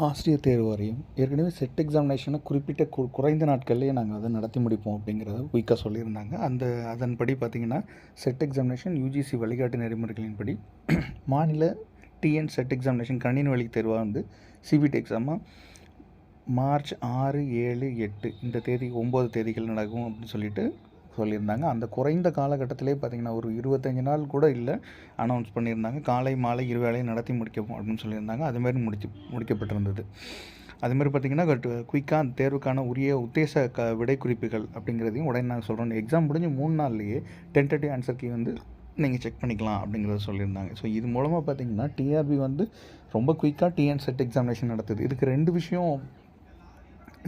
ஆசிரியர் தேர்வு வாரியம் ஏற்கனவே செட் எக்ஸாமினேஷனை குறிப்பிட்ட குறைந்த நாட்கள்லேயே நாங்கள் அதை நடத்தி முடிப்போம் அப்படிங்கிறத குயிக்காக சொல்லியிருந்தாங்க. அதன்படி பார்த்திங்கன்னா செட் எக்ஸாமினேஷன் யூஜிசி வழிகாட்டு நெறிமுறைகளின்படி மாநில டிஎன் செட் எக்ஸாமினேஷன் கணினி வழி தேர்வாக வந்து சிபிடி எக்ஸாமாக மார்ச் 6, 7, 8 இந்த தேதி 9 தேதிகள் நடக்கும் அப்படின்னு சொல்லியிருந்தாங்க. அந்த குறைந்த காலகட்டத்திலே பார்த்திங்கன்னா ஒரு 25 நாள் கூட இல்லை அனௌன்ஸ் பண்ணியிருந்தாங்க. காலை மாலை இரு வேளையும் நடத்தி முடிக்கப்போம் அப்படின்னு சொல்லியிருந்தாங்க. அதுமாரி முடிக்கப்பட்டிருந்தது. அதுமாதிரி பார்த்திங்கன்னா குயிக்காக அந்த தேர்வுக்கான உரிய உத்தேச விடை குறிப்புகள் அப்படிங்கிறதையும் உடனே நாங்கள் சொல்கிறோம். எக்ஸாம் முடிஞ்சு 3 நாள்லேயே டென்டேட்டிவ் ஆன்சர் கீ வந்து நீங்கள் செக் பண்ணிக்கலாம் அப்படிங்கிறத சொல்லியிருந்தாங்க. ஸோ இது மூலமாக பார்த்திங்கன்னா டிஆர்பி வந்து ரொம்ப குயிக்காக டிஎன் செட் எக்ஸாமினேஷன் நடத்துது. இதுக்கு 2 விஷயம்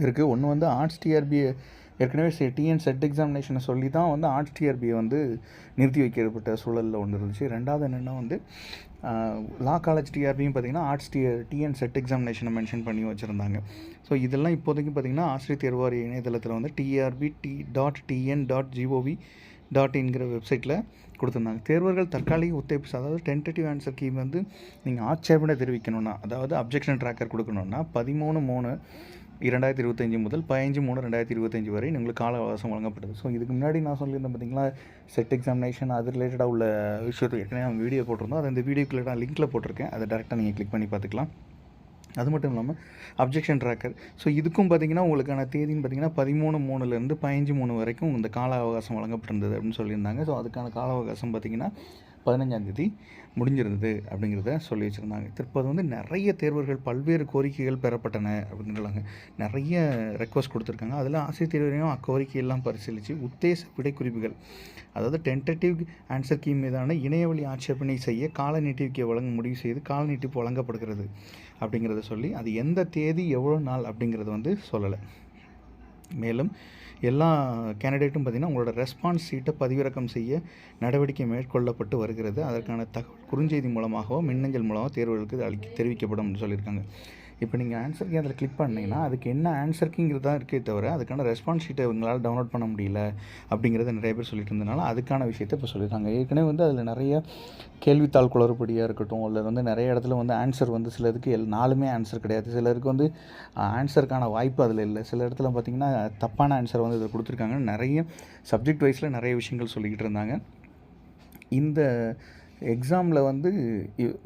இருக்குது. ஒன்று வந்து ஆர்ட்ஸ் டிஆர்பியை ஏற்கனவே டிஎன் செட் எக்ஸாமினேஷனை சொல்லி தான் வந்து ஆர்ட்ஸ் டிஆர்பியை வந்து நிறுத்தி வைக்கப்பட்ட சூழலில் ஒன்று இருந்துச்சு. ரெண்டாவது என்னென்னா வந்து லா காலேஜ் டிஆர்பியும் பார்த்திங்கன்னா ஆர்ட்ஸ் டிஎன் செட் எக்ஸாமினேஷனை மென்ஷன் பண்ணி வச்சுருந்தாங்க. ஸோ இதெல்லாம் இப்போதைக்கு பார்த்திங்கன்னா ஆசிரியர் தேர்வு வாரிய இணையதளத்தில் வந்து TRB.TN.GOV.in வெப்சைட்டில் கொடுத்துருந்தாங்க. தேர்வர்கள் தற்காலிக ஒத்திவைப்பு, அதாவது டென்டேட்டிவ் ஆன்சர் கீ வந்து நீங்கள் ஆட்சேபனை தெரிவிக்கணும்னா, அதாவது அப்ஜெக்ஷன் ட்ராக்கர் கொடுக்கணுன்னா 13/3/2025 முதல் 15/3/2025 வரை உங்களுக்கு கால அவகாசம் வழங்கப்படுது. ஸோ இதுக்கு முன்னாடி நான் சொல்லியிருந்தேன் பார்த்திங்களா, செட் எக்ஸாமினேஷன் அது ரிலேட்டடாக உள்ள விஷயத்தை ஏற்கனவே நம்ம வீடியோ போட்டிருந்தோம். அது இந்த வீடியோக்குள்ள நான் லிங்க்கில் போட்டிருக்கேன். அதை டேரெக்டாக நீங்கள் கிளிக் பண்ணி பார்த்துக்கலாம். அது மட்டும் இல்லாமல் அப்ஜெக்ஷன் ட்ராக்கர், ஸோ இதுக்கும் பார்த்திங்கன்னா உங்களுக்கான தேதின்னு பார்த்திங்கன்னா 13/3 15/3 வரைக்கும் இந்த கால அவகாசம் வழங்கப்பட்டிருந்தது அப்படின்னு சொல்லியிருந்தாங்க. ஸோ அதுக்கான கால அவகாசம் பார்த்திங்கன்னா 15ஆம் தேதி முடிஞ்சிருந்தது அப்படிங்கிறத சொல்லி வச்சுருந்தாங்க. தற்போது வந்து நிறைய தேர்வர்கள் பல்வேறு கோரிக்கைகள் பெறப்பட்டன அப்படின்றாங்க. நிறைய ரெக்வஸ்ட் கொடுத்துருக்காங்க. அதில் ஆசிரியர் தேர்வரையும் அக்கோரிக்கையெல்லாம் பரிசீலித்து உத்தேச விடைக்குறிப்புகள், அதாவது டென்டேட்டிவ் ஆன்சர் கீ மீதான இணையவழி ஆட்சேபனை செய்ய கால நீட்டிப்பை வழங்க முடிவு செய்து கால நீட்டிப்பு வழங்கப்படுகிறது அப்படிங்கிறத சொல்லி, அது எந்த தேதி எவ்வளோ நாள் அப்படிங்கிறத வந்து சொல்லலை. மேலும் எல்லா கேண்டிடேட்டும் பார்த்திங்கன்னா உங்களோட ரெஸ்பான்ஸ் சீட்டை பதிவிறக்கம் செய்ய நடவடிக்கை மேற்கொள்ளப்பட்டு வருகிறது. அதற்கான தகவல் குறுஞ்செய்தி மூலமாகவோ மின்னஞ்சல் மூலமாக தேர்வுகளுக்கு தெரிவிக்கப்படும் அப்படின்னு சொல்லியிருக்காங்க. இப்போ நீங்கள் ஆன்சர் கீ அதில் கிளிக் பண்ணிங்கன்னா அதுக்கு என்ன ஆன்சர் கீங்கிறது தான் இருக்கே தவிர அதுக்கான ரெஸ்பான்ஸ் ஷீட்டை உங்களால் டவுன்லோட் பண்ண முடியல அப்படிங்கிறத நிறைய பேர் சொல்லிட்டு இருந்ததுனால அதுக்கான விஷயத்தை இப்போ சொல்லியிருக்காங்க. ஏற்கனவே வந்து அதில் நிறைய கேள்வித்தாள் குளறுபடியாக இருக்கட்டும், இல்லை வந்து நிறைய இடத்துல வந்து ஆன்சர் வந்து சிலருக்கு 4மே ஆன்சர் கிடையாது, சிலருக்கு வந்து ஆன்சருக்கான வாய்ப்பு அதில் இல்லை, சில இடத்துல பார்த்திங்கன்னா தப்பான ஆன்சர் வந்து இதில் கொடுத்துருக்காங்க. நிறைய சப்ஜெக்ட் வைஸில் நிறைய விஷயங்கள் சொல்லிக்கிட்டு இருந்தாங்க. இந்த எக்ஸாமில் வந்து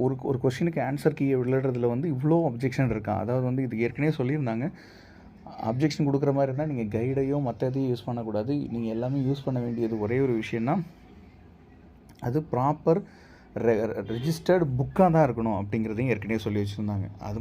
ஒரு கொஷினுக்கு ஆன்சர் கீயை விளையாடுறதுல வந்து இவ்வளோ அப்ஜெக்ஷன் இருக்கா. அதாவது வந்து இது ஏற்கனவே சொல்லியிருந்தாங்க, அப்ஜெக்ஷன் கொடுக்குற மாதிரி இருந்தால் நீங்கள் கைடையோ மற்ற எதையும் யூஸ் பண்ணக்கூடாது. நீங்கள் எல்லாமே யூஸ் பண்ண வேண்டியது ஒரே ஒரு விஷயம்னா அது ப்ராப்பர் ரெஜிஸ்டர்டு புக்காக தான் இருக்கணும் அப்படிங்கிறதையும் ஏற்கனவே சொல்லி வச்சுருந்தாங்க. அது